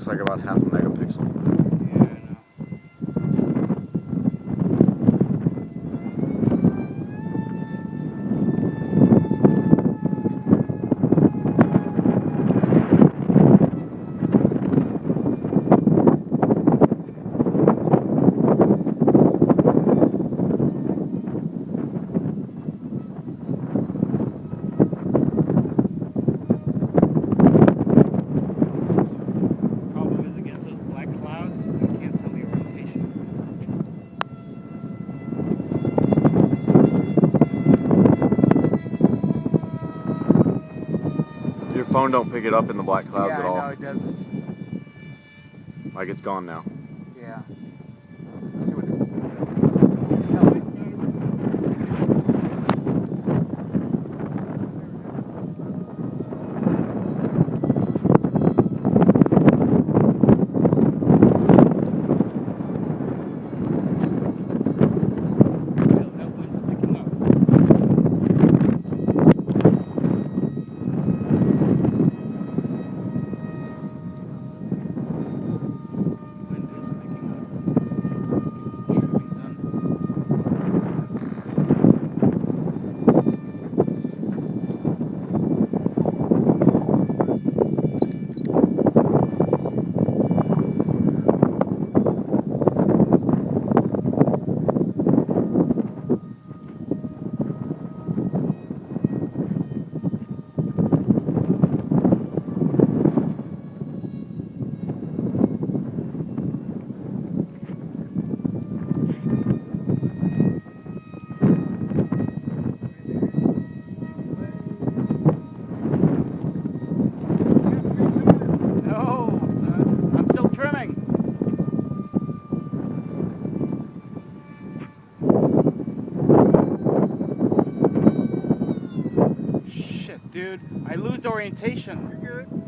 looks like about half a megapixel. Yeah, I know. Problem is against those black clouds, I can't tell the orientation. Your phone don't pick it up in the black clouds at all. No, it doesn't. Like it's gone now. Yeah. Let's see what this is. Dude, I lose orientation. You're good.